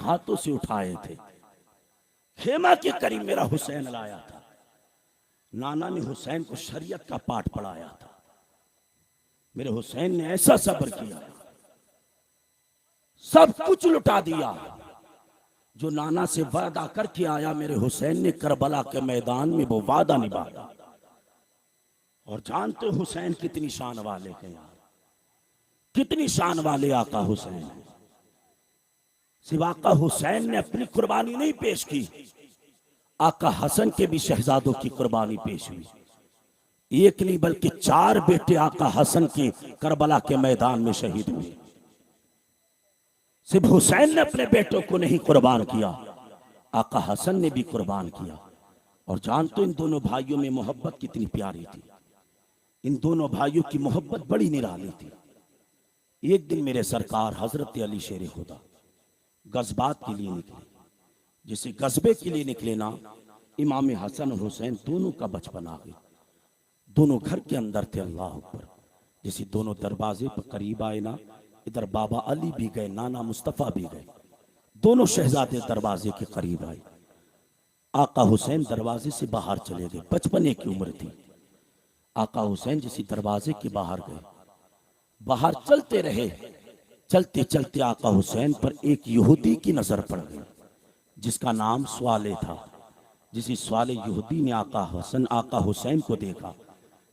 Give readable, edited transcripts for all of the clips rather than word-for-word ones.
हाथों से उठाए थे। खेमा के करीब मेरा हुसैन लाया था। नाना ने हुसैन को शरीयत का पाठ पढ़ाया था। मेरे हुसैन ने ऐसा सब्र किया, सब कुछ लुटा दिया। जो नाना से वादा करके आया, मेरे हुसैन ने करबला के मैदान में वो वादा निभाया। और जानते हो हुसैन कितनी शान वाले हैं यार, कितनी शान वाले आका हुसैन। सिर्फ आका हुसैन ने अपनी कुर्बानी नहीं पेश की, आका हसन के भी शहजादों की कुर्बानी पेश हुई। एक नहीं बल्कि 4 बेटे आका हसन के करबला के मैदान में शहीद हुए। सिर्फ हुसैन ने अपने बेटों को नहीं कुर्बान किया, आका हसन ने भी कुर्बान किया। और जानते हो इन दोनों भाइयों में मोहब्बत कितनी प्यारी थी। इन दोनों भाइयों की मोहब्बत बड़ी निराली थी। एक दिन मेरे सरकार हजरत अली शेर खुदा गजबात के लिए निकले। जिसे गजबे के लिए निकले ना, इमाम हसन और हुसैन दोनों का बचपन आ गया। दोनों घर के अंदर थे। अल्लाह अकबर। जैसे दोनों दरवाजे पर करीब आए ना, इधर बाबा अली भी गए, नाना मुस्तफा भी गए। दोनों शहजादे दरवाजे के करीब आए। आका हुसैन दरवाजे से बाहर चले गए। 55 की उम्र थी। आका हुसैन जिस दरवाजे के बाहर गए, बाहर चलते रहे। चलते चलते आका हुसैन पर एक यहूदी की नजर पड़ गई, जिसका नाम स्वाले था। जिस स्वाले यहूदी ने आका हुसैन को देखा।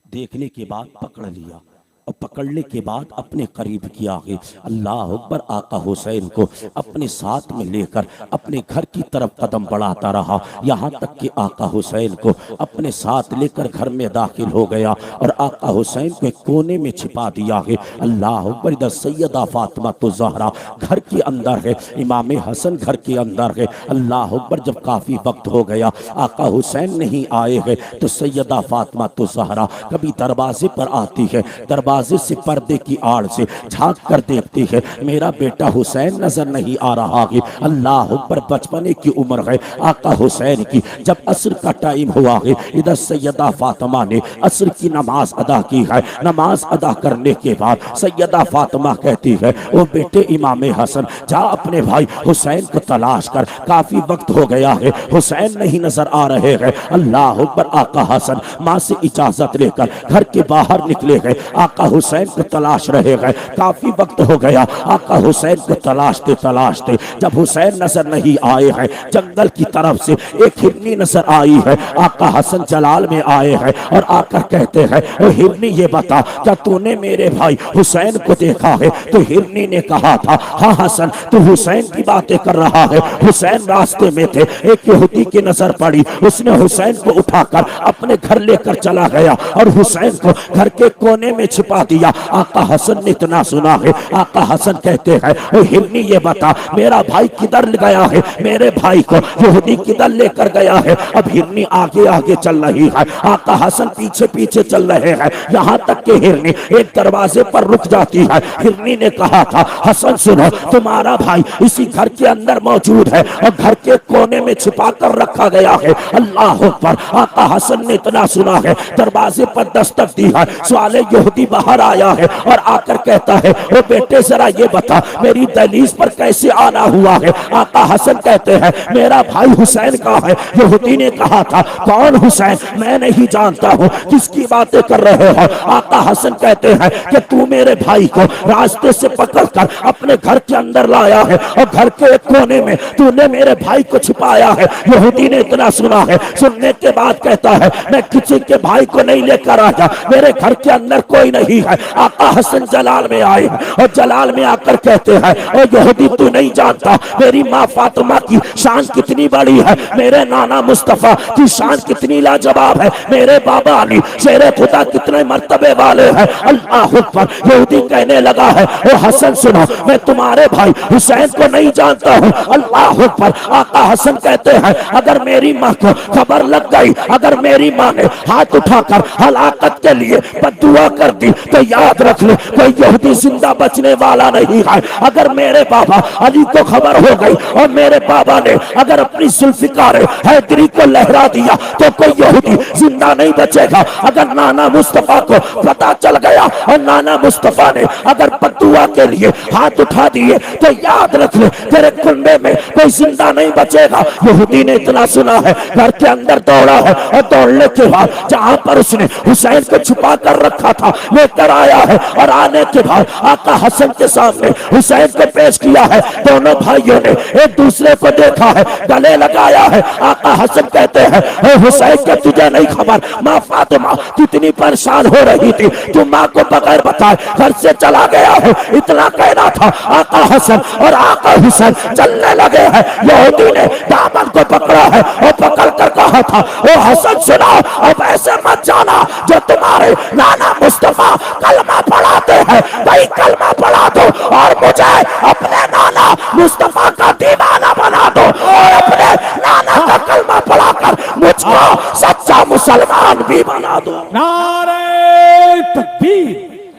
देखने के बाद पकड़ लिया और पकड़ने के बाद अपने करीब किया गया। अल्लाह अकबर। आका हुसैन को अपने साथ में लेकर अपने घर की तरफ कदम बढ़ाता रहा, यहाँ तक कि आका हुसैन को अपने साथ लेकर घर में दाखिल हो गया और आका हुसैन को एक कोने में छिपा दिया है। अल्लाह अकबर। इधर सैयदा फातिमा तो ज़हरा घर के अंदर है, इमाम हसन घर के अंदर है। अल्लाह अकबर। जब काफ़ी वक्त हो गया आका हुसैन नहीं आए हैं, तो सैयदा फातिमा तो ज़हरा कभी दरवाजे पर आती है, दरवाजे से पर्दे की आड़ से झांक कर देखती है, मेरा बेटा हुसैन नजर नहीं आ रहा है। अल्लाह अकबर। बचपने की उम्र है आका हुसैन की। जब असर का टाइम हुआ है, इधर सैयदा फातिमा ने असर की नमाज अदा की है। नमाज अदा करने के बाद सैयदा फातिमा कहती है, ओ बेटे इमाम हसन, जा अपने भाई हुसैन को तलाश कर, काफी वक्त हो गया है, हुसैन नहीं नजर आ रहे हैं। अल्लाह अकबर। आका हसन माँ से इजाजत लेकर घर के बाहर निकले गए, आका हुसैन को तलाश रहे गए। काफी वक्त हो गया आका हुसैन को तलाशते तलाशते जब हुसैन नजर नहीं आए हैं, जंगल की तरफ से एक हिरनी नजर आई है। आका हसन जलाल में आए हैं और आकर कहते हैं, ओ हिरनी ये बता, क्या तूने मेरे भाई हुसैन को देखा है? तो हिरनी ने कहा था, हाँ हसन, तू हुसैन की बातें कर रहा है। हुसैन रास्ते में थे, एक यहूदी की नजर पड़ी, उसने हुसैन को उठाकर अपने घर लेकर चला गया और हुसैन को घर के कोने में छिपा दिया। आका हसन ने इतना सुना है, आका हसन कहते हैं, ओ हिरनी ये बता, मेरा भाई किधर गया है? मेरे भाई को यहूदी किधर लेकर गया है? अब हिरनी आगे आगे चल रही है, आका हसन पीछे पीछे चल रहे हैं। यहाँ तक कि हिरनी एक दरवाजे पर रुक जाती है। हिरनी ने कहा था, हसन सुनो, तुम्हारा भाई इसी घर के अंदर मौजूद है और घर के कोने में छिपा कर रखा गया है। अल्लाह अकबर। आका हसन ने इतना सुना है, दरवाजे पर दस्तक दी है, सवाले यहूदी बाहर आया है और आकर कहता है, ओ बेटे जरा ये बता, मेरी दहलीज पर कैसे आना हुआ है? आका हसन कहते हैं, मेरा भाई हुसैन का है। यहूदी ने कहा था, कौन हुसैन? मैं नहीं जानता हूँ, किसकी बातें कर रहे हो? आका हसन कहते हैं कि तू मेरे भाई को रास्ते से पकड़कर अपने घर के अंदर लाया है और घर के एक कोने में तूने मेरे भाई को छिपाया है। यहूदी ने इतना सुना है, सुनने के बाद कहता है, मैं किसी के भाई को नहीं लेकर आया, मेरे घर के अंदर कोई नहीं है। आका हसन जलाल में आए और जलाल में आकर कहते हैं, ओ यहूदी तू नहीं जानता मेरी माँ फातिमा की शान कितनी बड़ी है, मेरे नाना मुस्तफा की शान कितनी लाजवाब है, मेरे बाबा अली शेर खुदा कितने मर्तबे वाले हैं। अल्लाह अकबर। यहूदी कहने लगा है, ओ हसन सुनो, मैं तुम्हारे भाई हुसैन को नहीं जानता हूँ। अल्लाह अकबर। आका हसन कहते हैं, अगर मेरी माँ को खबर लग गई, अगर मेरी माँ ने हाथ उठाकर हलाकत के लिए बद्दुआ कर दी, तो याद रख ले कोई यहूदी जिंदा बचने वाला नहीं है। अगर मेरे बाबा अली को खबर हो गई और मेरे बाबा ने अगर अपनी जुल्फिकार हैदरी को लहरा दिया तो कोई यहूदी जिंदा नहीं बचेगा। अगर नाना मुस्तफा को पता चल गया और नाना मुस्तफा ने अगर बद्दुआ के लिए हाथ उठा दिए तो याद रख ले तेरे कुंबे में कोई जिंदा नहीं बचेगा। यहूदी ने इतना सुना है, घर के अंदर दौड़ा है और दौड़ने के बाद जहां पर उसने हुसैन को छुपा कर रखा था लेकर आया है और आने के बाद आका हसन के सामने हुसैन को पेश किया है। दोनों भाइयों ने एक दूसरे को देखा है, गले लगाया है। आका हसन कहते हैं हुसैन के तुझे नहीं खबर माँ फातिमा कितनी परेशान हो रही थी, तू माँ को बगैर बताए घर से चला गया है। इतना कहना था आका हसन और आका हुसैन चलने लगे हैं। यहूदी ने दामन को पकड़ा है और पकड़ कर कहा था ओ हसन सुना, अब ऐसे मत जाना जो तुम्हारे नाना मुस्तफा कलमा पढ़ाते हैं, वही कलमा पढ़ा दो और मुझे अपने नाना मुस्तफा का दीवाना बना दो और अपने नाना का कलमा पढ़ाकर मुझको सच्चा मुसलमान भी बना दो। नारे तकबीर,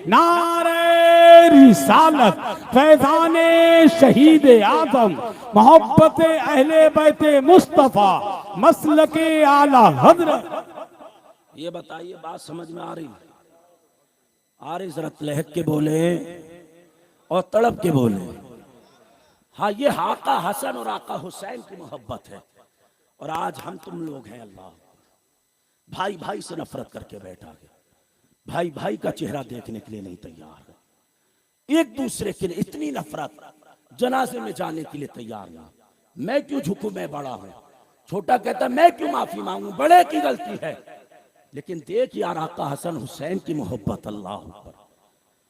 नारे रिसालत, फैजाने शहीद आजम, मोहब्बत अहले बैते मुस्तफा, मसलके आला हजरत। ये बताइए बात समझ में आ रही? जरा लहक के बोले और तड़प के बोले। हाँ, ये आका हसन और आका हुसैन की मोहब्बत है। और आज हम तुम लोग हैं अल्लाह भाई भाई से नफरत करके बैठा है, भाई भाई का चेहरा देखने के लिए नहीं तैयार है, एक दूसरे के लिए इतनी नफरत, जनाजे में जाने के लिए तैयार नहीं। मैं क्यों झुकूं, मैं बड़ा हूं। छोटा कहता मैं क्यों माफी मांगू, बड़े की गलती है। लेकिन देख यार आका हसन हुसैन की मोहब्बत, अल्लाह अकबर।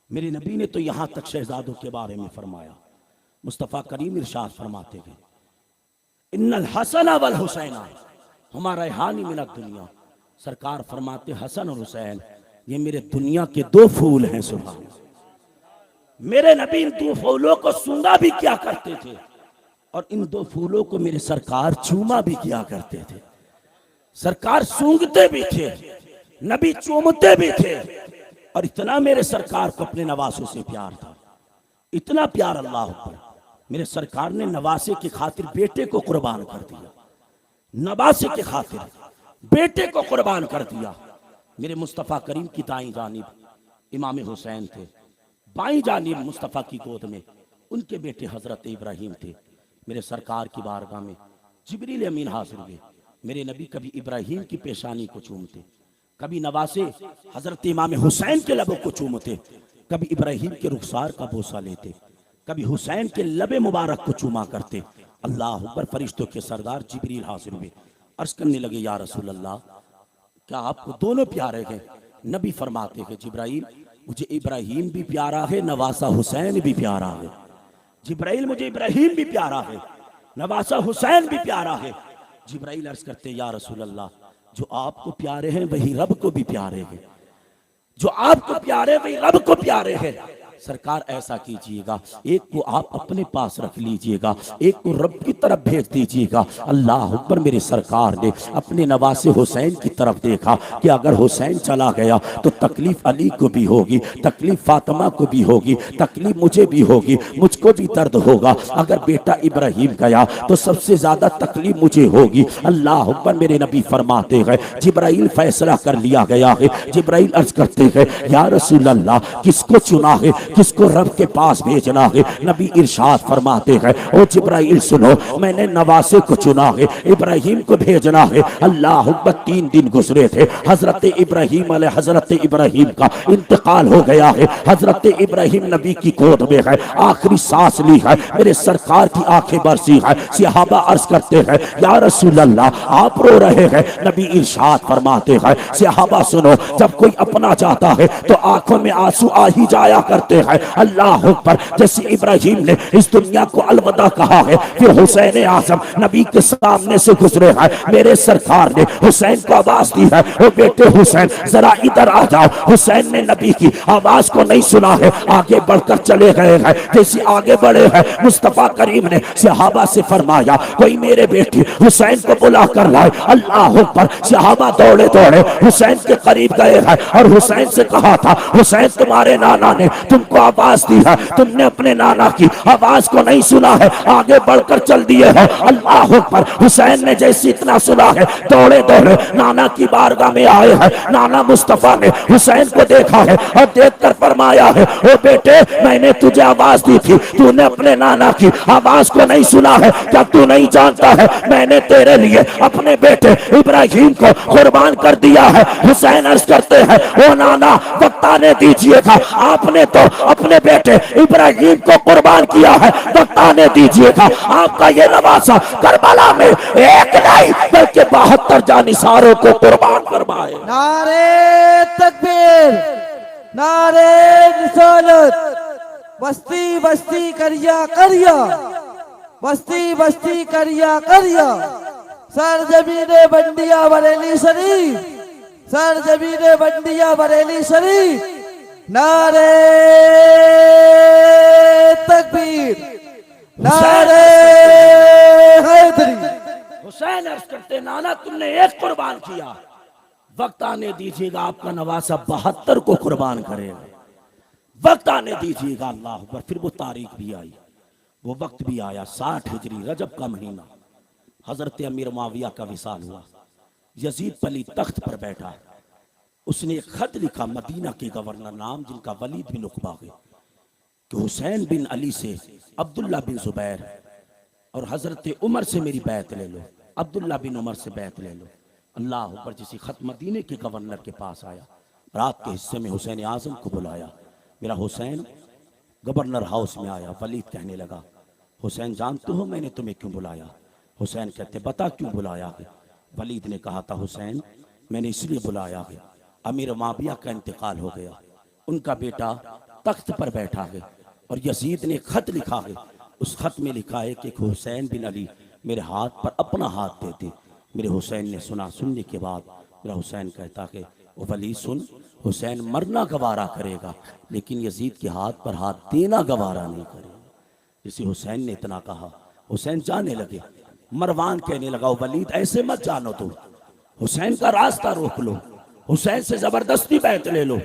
मेरे नबी ने तो यहां तक शहजादों के बारे में फरमाया, मुस्तफ़ा करीम इरशाद फरमाते गए इन्नल हसन वल हुसैना हमारा हानी मिनत दुनिया। सरकार फरमाते हसन और हुसैन ये मेरे दुनिया के दो फूल हैं। सुभान मेरे नबी इन दो फूलों को सूंघा भी क्या करते थे और इन दो फूलों को मेरे सरकार चूमा भी किया करते थे। सरकार सूंघते भी थे, नबी चूमते भी थे। और इतना मेरे सरकार को अपने नवासों से प्यार था, इतना प्यार अल्लाह अकबर। मेरे सरकार ने नवासे की खातिर बेटे को कुर्बान कर दिया, नवासे की खातिर बेटे को कुर्बान कर दिया। मेरे मुस्तफ़ा करीम की दाईं जानिब इमाम हुसैन थे, बाईं जानिब मुस्तफ़ा की गोद में उनके बेटे हजरत इब्राहिम थे। मेरे सरकार की बारगाह में जिब्रील अमीन हाजिर हुए। मेरे नबी कभी इब्राहिम की पेशानी को चूमते, कभी नवासे हजरत इमाम हुसैन के लबों को चूमते, कभी इब्राहिम के रुखसार का बोसा लेते, कभी हुसैन के लबे मुबारक को चूमा करते। अल्लाह अकबर। फरिश्तों के सरदार जिब्रील हाजिर हुए, अर्ज करने लगे या रसूल अल्लाह क्या आपको दोनों प्यारे हैं? नबी फरमाते हैं जिब्राइल मुझे इब्राहिम भी प्यारा है, नवासा हुसैन भी प्यारा है। जिब्राइल मुझे इब्राहिम भी प्यारा है, नवासा हुसैन भी प्यारा है। जिब्राइल अर्ज करते या रसूल अल्लाह जो आपको प्यारे हैं वही रब को भी प्यारे हैं, जो आपको प्यारे वही रब को प्यारे हैं। सरकार ऐसा कीजिएगा, एक को आप अपने पास रख लीजिएगा, एक को रब की तरफ भेज दीजिएगा। अल्लाह अकबर। मेरे सरकार ने अपने नवासे हुसैन की तरफ देखा कि अगर हुसैन चला गया तो तकलीफ अली को भी होगी, तकलीफ फातिमा को भी होगी, तकलीफ मुझे भी होगी, मुझको भी दर्द होगा। अगर बेटा इब्राहिम गया तो सबसे ज्यादा तकलीफ मुझे होगी। अल्लाह अकबर। मेरे नबी फरमाते हैं जिब्राइल फैसला कर लिया गया है। जिब्राइल अर्ज करते हैं या रसूल अल्लाह किसको चुना है, किसको रब के पास भेजना है? नबी इरशाद फरमाते हैं ओ जिब्राइल सुनो, मैंने नवासे को चुना है, इब्राहिम को भेजना है। अल्लाह अकबर। 3 दिन गुजरे थे, हजरत इब्राहिम का इंतकाल हो गया है। हजरत इब्राहिम नबी की गोद में है, आखिरी सांस ली है। मेरे सरकार की आंखें बरसी है। सहाबा अर्ज करते हैं या रसूल अल्लाह आप रो रहे हैं। नबी इरशाद फरमाते हैं सहाबा सुनो, जब कोई अपना जाता है तो आंखों में आंसू आ ही जाया करते हैं अल्लाह अकबर। जैसे इब्राहिम ने इस दुनिया को अलविदा कहा है, फिर हुसैन आजम नबी के सामने से गुजरे हैं, मेरे सरकार ने हुसैन को आवाज दी है, ओ बेटे हुसैन जरा इधर आ जाओ। हुसैन ने नबी की आवाज को नहीं सुना है, आगे बढ़कर चले गए हैं। जैसे आगे बढ़े हैं मुस्तफा करीम ने सहाबा से फरमाया कोई मेरे बेटे हुसैन को बुला कर लाए। अल्लाह अकबर। सहाबा दौड़े दौड़े हुसैन के करीब गए हैं और हुसैन से कहा था हुसैन तुम्हारे नाना ने तुमको आवाज दी है, तुमने अपने नाना की आवाज को नहीं सुना है, आगे बढ़कर चल दिए हो। अल्लाह अकबर। हुसैन ने जैसे इतना सुना है दौड़े दौड़े नाना की बारगाह में आए हैं। नाना मुस्तफा ने हुसैन को देखा है और देखकर फरमाया है ओ बेटे मैंने तुझे आवाज दी थी, तूने अपने नाना की आवाज को नहीं सुना है, क्या तू नहीं जानता है मैंने तेरे लिए अपने बेटे इब्राहिम को कुर्बान कर दिया है। हुसैन अर्ज करते हैं ओ नाना वक्त आने दीजिएगा, आपने तो अपने बेटे इब्राहिम को कुर्बान किया है, वक्त आने दीजिएगा आपका ये नवासा करबला में एक नहीं बल्कि 72 जानिसारों को कुर्बान करवाए। नारे तकबीर, नारे रिसालत, बस्ती बस्ती करिया करिया, बस्ती बस्ती करिया करिया, सर जमीने बंडिया बरेली शरीफ, सर जमीने बंडिया बरेली शरीफ। नारे तकबीर, नारे हैदरी। हुसैन अर्ज करते नाना तुमने एक कुर्बान किया, वक्त आने दीजिएगा आपका नवासा 72 को कुर्बान करेगा, वक्त आने दीजिएगा। अल्लाह अकबर। फिर वो तारीख भी आई, वो वक्त भी आया। 60 हिजरी रजब का महीना हजरत अमीर मुआविया का विसाल हुआ। यजीद पली तख्त पर बैठा, उसने एक खत लिखा मदीना के गवर्नर नाम जिनका वलीद बिन उकबा है कि हुसैन बिन अली से अब्दुल्ला बिन जुबैर और हजरत उमर से मेरी बैत ले लो, अब्दुल्ला बिन उमर से बैत ले लो। अल्लाह अकबर। जिस खत मदीने के गवर्नर के पास आया, रात के हिस्से में हुसैन आजम को बुलाया। मेरा हुसैन गवर्नर हाउस में आया। वलीद कहने लगा हुसैन जानते हो मैंने तुम्हें क्यों बुलाया? हुसैन कहते बता क्यों बुलाया है? वलीद ने कहा था हुसैन मैंने इसलिए बुलाया है, अमीर मुआविया का इंतकाल हो गया, उनका बेटा तख्त पर बैठा है और यजीद ने खत लिखा है, उस खत में लिखा है कि हुसैन बिन अली मेरे हाथ पर अपना हाथ देते। मेरे हुसैन ने सुना, सुनने के बाद मेरा हुसैन कहता है ओ वली सुन, हुसैन मरना गवारा करेगा लेकिन यजीद के हाथ पर हाथ देना गवारा नहीं करेगा। जिसे हुसैन ने इतना कहा हुसैन जाने लगे। मरवान कहने लगा वलीद ऐसे मत जानो, तो हुसैन का रास्ता रोक लो, हुसैन से जबरदस्ती बैत ले लो,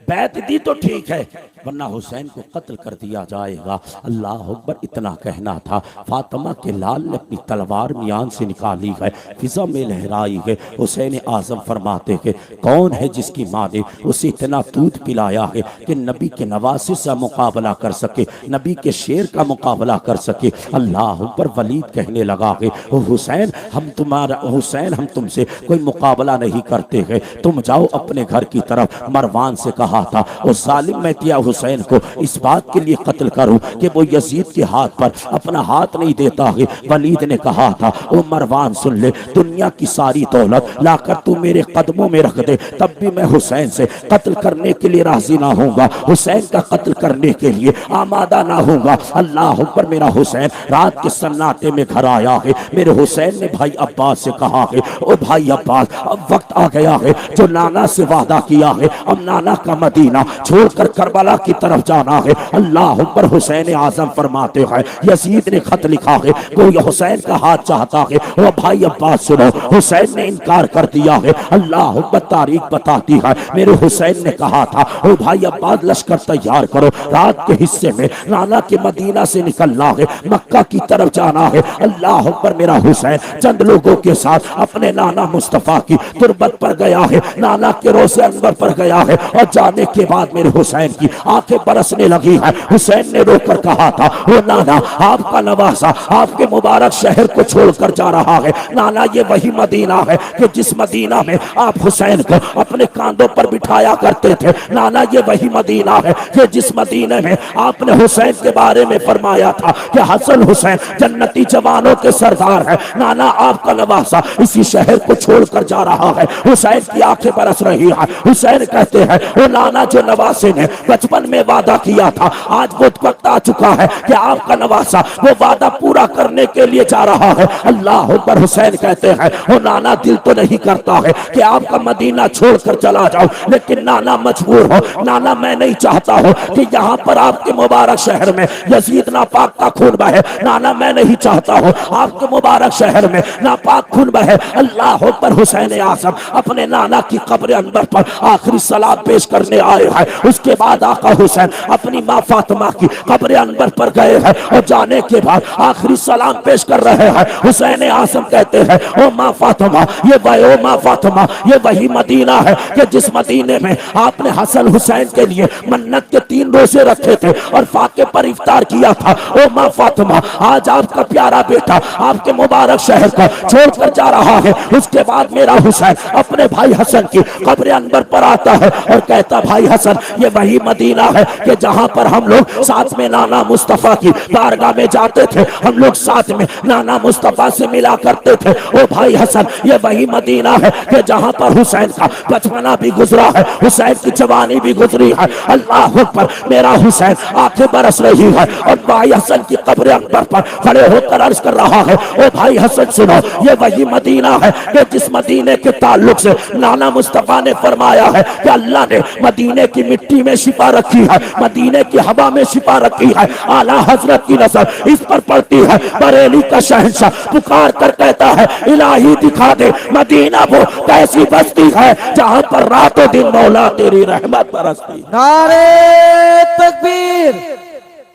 बैत दी तो ठीक है वरना हुसैन को कत्ल कर दिया जाएगा। अल्लाह अकबर। इतना कहना था, फातिमा के लाल ने अपनी तलवार मियान से निकाली है, फिजा में लहराई है। हुसैन आजम फरमाते हैं कौन है जिसकी माँ ने उसे इतना दूध पिलाया है कि नबी के नवासे से मुकाबला कर सके, नबी के शेर का मुकाबला कर सके। अल्लाह अकबर। वलीद कहने लगा है हुसैन हम तुम्हारा, हुसैन हम तुमसे कोई मुकाबला नहीं करते हैं, तुम जाओ अपने घर की तरफ। मरवान से कहा था वो जालिम मैं किया हुसैन को इस बात के लिए कत्ल करूं कि वो यजीद के हाथ पर अपना हाथ नहीं देता है। वलीद ने कहा था ओ मरवान सुन ले, दुनिया की सारी दौलत लाकर तू मेरे कदमों में रख दे तब भी मैं हुसैन से कत्ल करने के लिए राजी ना होऊंगा, हुसैन का कत्ल करने के लिए आमादा ना होऊंगा। अल्लाह पर। मेरा हुसैन रात के सन्नाटे में घर आया है। मेरे हुसैन ने भाई अब्बास से कहा है ओ भाई अब्बास अब वक्त आ गया है जो नाना से वादा किया है, अब नाना का मदीना छोड़कर करबला की तरफ जाना है। अल्लाह पर। हुसैन आजम फरमाते हैं यजीद ने खत लिखा है कोई हुसैन का हाथ चाहता है, वो भाई अब्बास सुनो हुसैन ने इनकार कर दिया है। अल्लाह पर। तारीख बताती है मेरे हुसैन ने कहा था ओ भाई अब्बास लश्कर तैयार करो, रात के हिस्से में नाना के मदीना से निकलना है, मक्का की तरफ जाना है। अल्लाह पर। मेरा हुसैन चंद लोगों के साथ अपने नाना मुस्तफा की तुरबत पर गया है, नाना के रोज़े अनवर पर गया है और जाने के बाद मेरे हुसैन की आंखें बरसने लगी है। हुसैन ने रोकर कहा था वो नाना आपका नवासा आपके मुबारक शहर को छोड़कर जा रहा है। नाना ये वही मदीना है कि जिस मदीना में आप हुसैन को अपने कांधों पर बिठाया करते थे। नाना ये वही मदीना है कि जिस मदीने में आपने हुसैन के बारे में फरमाया था कि हसन हुसैन जन्नती जवानों के सरदार है। नाना आपका नवासा इसी शहर को छोड़कर जा रहा है। हुसैन की आंखें बरस रही है। हुसैन कहते हैं वो नाना जो नवासे ने बचपन बचपन में वादा किया था, आज वो वक्त आ चुका है कि आपका नवासा वो वादा पूरा करने के लिए जा रहा है। अल्लाह अकबर। हुसैन कहते हैं ओ नाना, दिल तो नहीं करता है कि आपका मदीना छोड़कर चला जाऊं, लेकिन नाना मजबूर हो। नाना मैं नहीं चाहता हूं कि यहाँ पर आपके मुबारक शहर में यजीद नापाक का खून बहे। नाना मैं नहीं चाहता हूं आपके मुबारक शहर में नापाक खून बहे। अल्लाह अकबर। हुसैन आज़म अपने नाना की कब्र अनवर पर आखिरी सलाम पेश करने आए हैं। उसके बाद आका हुसैन अपनी माँ फातिमा की कब्र अनवर पर गए हैं और जाने के बाद आखिरी सलाम पेश कर रहे हैं। हुसैन आज़म कहते हैं ओ माँ फातिमा, ओ माँ फातिमा, ये वही मदीना है कि जिस मदीने में आपने हसन हुसैन के लिए मन्नत के 3 रोजे रखे थे और फाके पर इफ्तार किया था। ओ माँ फातिमा, आज आपका प्यारा बेटा आपके मुबारक शहर को छोड़कर जा रहा है। उसके बाद मेरा हुसैन अपने भाई हसन की कब्र अनवर पर आता है और कहता भाई हसन, ये वही मदीना है कि जहां पर हम लोग साथ में नाना मुस्तफा की बारगाह में जाते थे, हम लोग साथ में नाना मुस्तफा से मिला करते थे। ओ भाई हसन, ये वही मदीना है कि जहां पर हुसैन का बचपना भी गुजरा है, हुसैन की जवानी भी गुजरी है। अल्लाह अकबर। मेरा हुसैन आंखें बरस रही है और भाई हसन की कब्र अनवर पर खड़े होकर अर्ज कर रहा है ओ भाई हसन सुनो, ये वही मदीना है कि जिस मदीने के ताल्लुक से नाना मुस्तफा ने फरमाया है कि अल्लाह ने मदीने की मिट्टी में शिफा रखी है, मदीने की हवा में शिफा रखी है। आला हजरत की नजर इस पर पड़ती है। बरेली का शहंशाह पुकार कर कहता है इलाही दिखा दे मदीना वो कैसी बस्ती है जहां पर रातों दिन मौला तेरी रहमत बरसती। नारे तकबीर,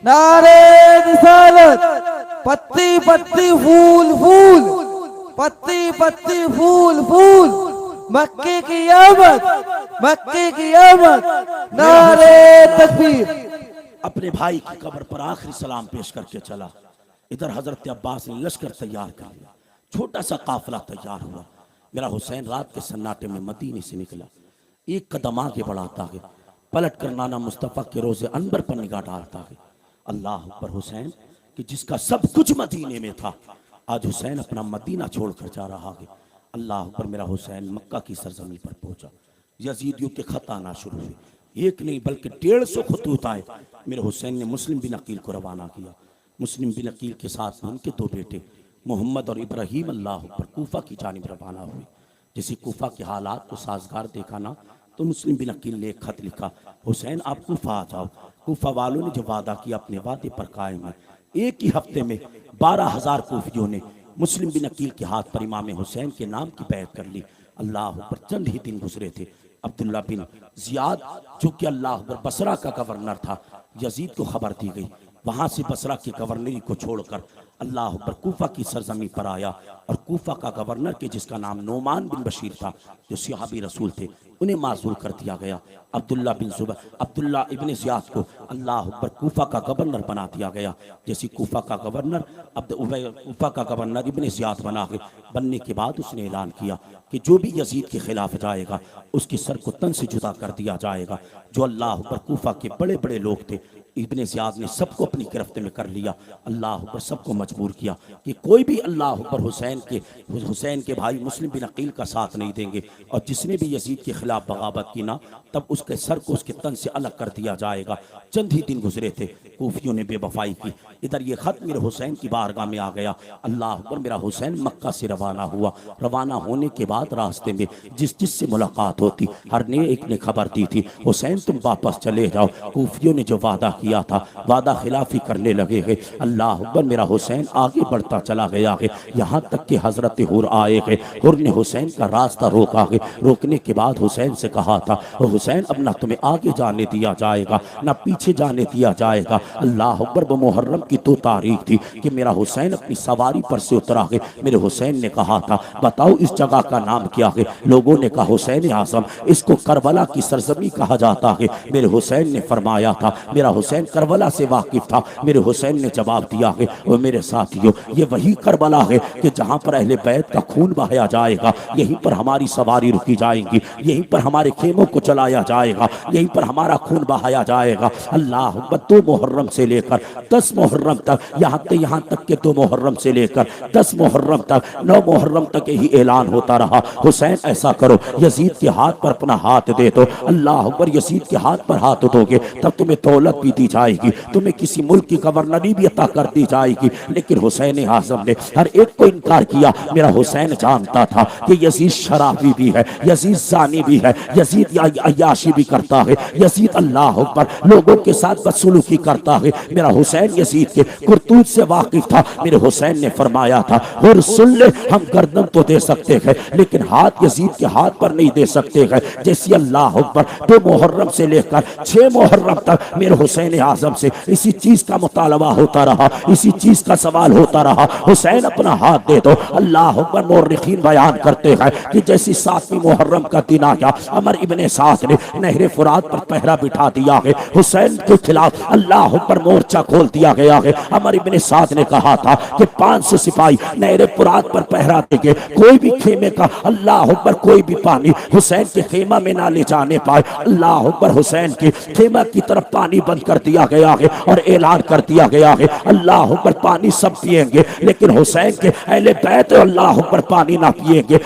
नारे रिसालत, पत्ती पत्ती फूल फूल, पत्ती पत्ती फूल फूल, मक्के की आमद, मक्के की आमद, नारे तकबीर। अपने भाई की कब्र पर आखिरी सलाम पेश करके चला। इधर हजरत अब्बास ने लश्कर तैयार कर लिया, छोटा सा काफिला तैयार हुआ। मेरा हुसैन रात के सन्नाटे में मदीने से निकला, एक कदम आगे बढ़ाता है, पलट कर नाना मुस्तफा के रोजे अनवर पर निगाह डालता है। अल्लाह अकबर। हुसैन कि जिसका सब कुछ मदीने में था, आज हुसैन अपना मदीना छोड़कर जा रहा है। अल्लाह अकबर। मेरा हुसैन मक्का की सरजमी पर पहुंचा, यजीदियों के खत आना शुरू हुए, एक नहीं बल्कि 150 खतूत आए। मेरे हुसैन ने मुस्लिम बिन अकील को रवाना किया। मुस्लिम बिन अकील के साथ उनके 2 बेटे मोहम्मद और इब्राहिम अल्लाह अकबर कूफा की जानिब रवाना हुए। जैसे कूफा के हालात को साजगार देखा ना, तो मुस्लिम बिन अकील ने एक खत लिखा, हुसैन आप कूफा आ जाओ। कूफा वालों ने जो वादा किया अपने वादे पर कायम है। एक ही हफ्ते में 12,000 कूफियों ने मुस्लिम बिन अकील के हाथ पर इमाम हुसैन के नाम की बैत कर ली। अल्लाह अकबर। चंद ही दिन गुजरे थे, अब्दुल्ला बिन जियाद जो कि अल्लाह अकबर बसरा का गवर्नर था, यजीद को खबर दी गई। वहां से बसरा की गवर्नरी को छोड़कर अल्लाह अकबर कूफा की सरजमी पर आया और कूफा का गवर्नर के जिसका नाम नोमान बिन बशीर था, जो सहाबी रसूल थे, उन्हें माजूल कर दिया गया। अब्दुल्ला इब्न जियाद को अल्लाह अकबर कूफा का गवर्नर बना दिया गया। जैसे कूफा का गवर्नर इब्न जियाद बनने के बाद उसने ऐलान किया कि जो भी यजीद के खिलाफ जाएगा उसके सर को तन से जुदा कर दिया जाएगा। जो अल्लाह अकबर कूफा के बड़े बड़े लोग थे, इब्ने ज़ियाद ने सबको अपनी गिरफ्त में कर लिया। अल्लाह अकबर सबको मजबूर किया कि कोई भी अल्लाह अकबर हुसैन के भाई मुस्लिम बिन अकील का साथ नहीं देंगे, और जिसने भी यजीद के खिलाफ बगावत की ना, तब उसके सर को उसके तन से अलग कर दिया जाएगा। चंद ही दिन गुजरे थे, कूफियों ने बेवफाई की। इधर ये खत मेरे हुसैन की बारगाह में आ गया। अल्लाह अकबर। मेरा हुसैन मक्का से रवाना हुआ। रवाना होने के बाद रास्ते में जिससे मुलाकात होती, हर ने एक ने खबर दी थी, हुसैन तुम वापस चले जाओ। कूफियों ने जो वादा किया था, वादा खिलाफी करने लगे हैं। अल्लाह अकबर। मेरा हुसैन आगे बढ़ता चला गया है, यहाँ तक कि हजरत हुर आए हैं। हुर ने हुसैन का रास्ता रोका है। रोकने के बाद हुसैन से कहा था, हुसैन अब ना तुम्हें आगे जाने दिया जाएगा ना पीछे जाने दिया जाएगा। अल्लाह अकबर। वो मुहर्रम की 2 तारीख थी कि मेरा हुसैन अपनी सवारी पर से उतरा है। मेरे हुसैन ने कहा था, बताओ इस जगह का नाम क्या है? लोगों ने कहा हुसैन आज़म, इसको करबला की सरजमी कहा जाता है। मेरे हुसैन ने फरमाया था, मेरा हुसैन हुसैन करबला से वाकिफ था। मेरे हुसैन ने जवाब दिया है, वो मेरे साथियों ये वही करबला है कि जहाँ पर अहले बैत का खून बहाया जाएगा, यहीं पर हमारी सवारी रुकी जाएंगी, यहीं पर हमारे खेमों को चलाया जाएगा, यहीं पर हमारा खून बहाया जाएगा। अल्लाह अकबर। 2 मुहर्रम से लेकर 10 मुहर्रम तक, यहाँ तक के 2 मुहर्रम से लेकर 10 मुहर्रम तक, 9 मुहर्रम तक यही ऐलान होता रहा, हुसैन ऐसा करो, यजीद के हाथ पर अपना हाथ दे दो। अल्लाह अकबर। यजीद के हाथ पर हाथ दोगे तब तुम्हें दौलत भी दी जाएगी, तुम्हें किसी मुल्क की गवर्नरी भी अता कर दी जाएगी। लेकिन हुसैन आजम ने हर एक को इनकार किया। मेरा हुसैन जानता था कि यजीद शराबी भी है, यजीद जानी भी है, यजीद अय्याशी भी करता है, यजीद अल्लाह अकबर लोगों के साथ बदसलूकी करता है। मेरा हुसैन यजीद के कुर्तूत से वाकिफ था। मेरे हुसैन ने फरमाया था, और सुन ले, हम गर्दन तो दे सकते हैं लेकिन हाथ यजीद के हाथ पर नहीं दे सकते हैं। जैसे अल्लाह अकबर 2 मुहर्रम से लेकर 6 मुहर्रम तक मेरे हुसैन आजम से इसी चीज का मुतालबा होता रहा, इसी चीज का सवाल होता रहा, हुसैन अपना हाथ दे दो। अल्लाह अकबर। मुर्रिखीन बयान करते हैं कि जैसी 7वीं मुहर्रम का दिन आया, अमर इब्ने साद ने नहरे फुरात पर पहरा बिठा दिया है, हुसैन के खिलाफ अल्लाह अकबर मोर्चा खोल दिया गया है। अमर इब्ने साद ने कहा था कि 500 सिपाही नहरे फुरात पर पहरा देंगे, कोई भी खेमे का अल्लाह अकबर कोई भी पानी हुसैन के खेमा में ना ले जाने पाए। अल्लाह अकबर। हुसैन के खेमा की तरफ पानी बंद कर दिया गया है और ऐलान कर दिया गया है, अल्लाह अकबर पानी सब पिएंगे लेकिन हुसैन के अहले बैत अल्लाह अकबर पानी ना पिएंगे।